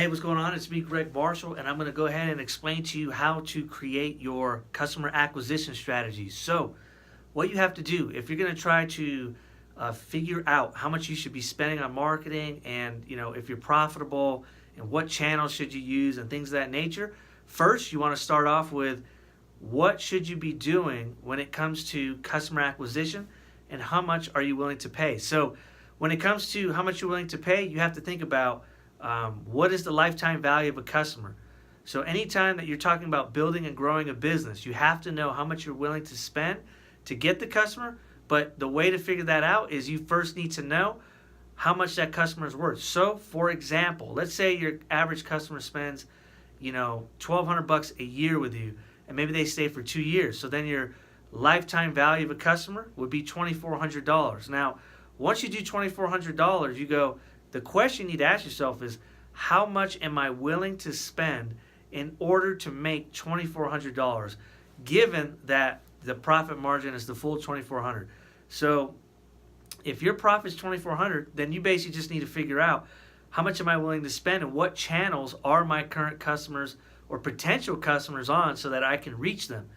Hey, what's going on? It's me, Greg Marshall, and I'm going to go ahead and explain to you how to create your customer acquisition strategy. So, what you have to do if you're going to try to figure out how much you should be spending on marketing, and if you're profitable, and what channels should you use, and things of that nature. First, you want to start off with what should you be doing when it comes to customer acquisition, and how much are you willing to pay. So, when it comes to how much you're willing to pay, you have to think about what is the lifetime value of a customer? So anytime that you're talking about building and growing a business, you have to know how much you're willing to spend to get the customer. But the way to figure that out is you first need to know how much that customer is worth. So for example, let's say your average customer spends, $1,200 a year with you, and maybe they stay for 2 years. So then your lifetime value of a customer would be $2,400. Now, once you do $2,400, the question you need to ask yourself is, how much am I willing to spend in order to make $2,400, given that the profit margin is the full $2,400? So if your profit is $2,400, then you basically just need to figure out how much am I willing to spend and what channels are my current customers or potential customers on so that I can reach them.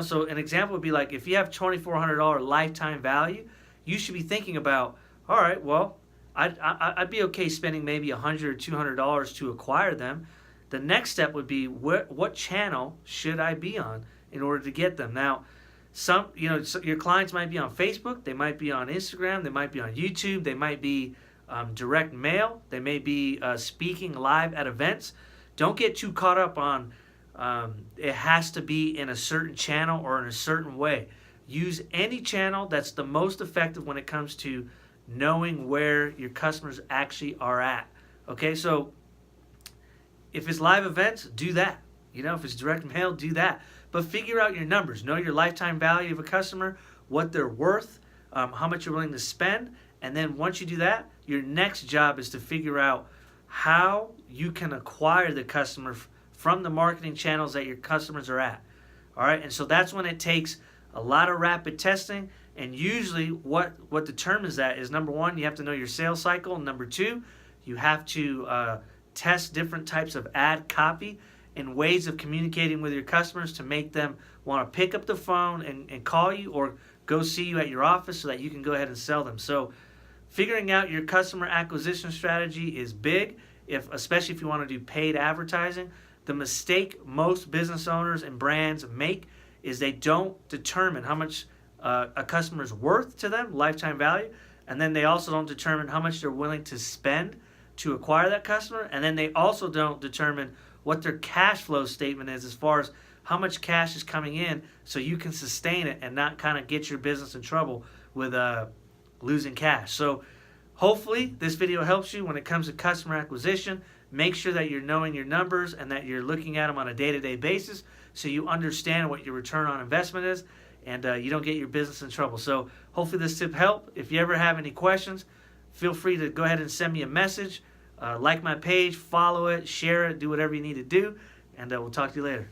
So an example would be like, if you have $2,400 lifetime value, you should be thinking about, all right, well, I'd be okay spending maybe $100 or $200 to acquire them. The next step would be, what channel should I be on in order to get them? Now, your clients might be on Facebook, they might be on Instagram, they might be on YouTube, they might be direct mail, they may be speaking live at events. Don't get too caught up on it has to be in a certain channel or in a certain way. Use any channel that's the most effective when it comes to knowing where your customers actually are at. Okay, so if it's live events, do that. If it's direct mail, do that. But figure out your numbers. Know your lifetime value of a customer, what they're worth, how much you're willing to spend. And then once you do that, your next job is to figure out how you can acquire the customer from the marketing channels that your customers are at. All right, and so that's when it takes a lot of rapid testing. And usually what determines that is, number one, you have to know your sales cycle. And number two, you have to test different types of ad copy and ways of communicating with your customers to make them want to pick up the phone and call you or go see you at your office so that you can go ahead and sell them. So figuring out your customer acquisition strategy is big, especially if you want to do paid advertising. The mistake most business owners and brands make is they don't determine how much a customer's worth to them, lifetime value, and then they also don't determine how much they're willing to spend to acquire that customer, and then they also don't determine what their cash flow statement is as far as how much cash is coming in so you can sustain it and not kind of get your business in trouble with losing cash. So hopefully this video helps you when it comes to customer acquisition. Make sure that you're knowing your numbers and that you're looking at them on a day-to-day basis so you understand what your return on investment is, and you don't get your business in trouble. So hopefully this tip helped. If you ever have any questions, feel free to go ahead and send me a message. Like my page, follow it, share it, do whatever you need to do, and we'll talk to you later.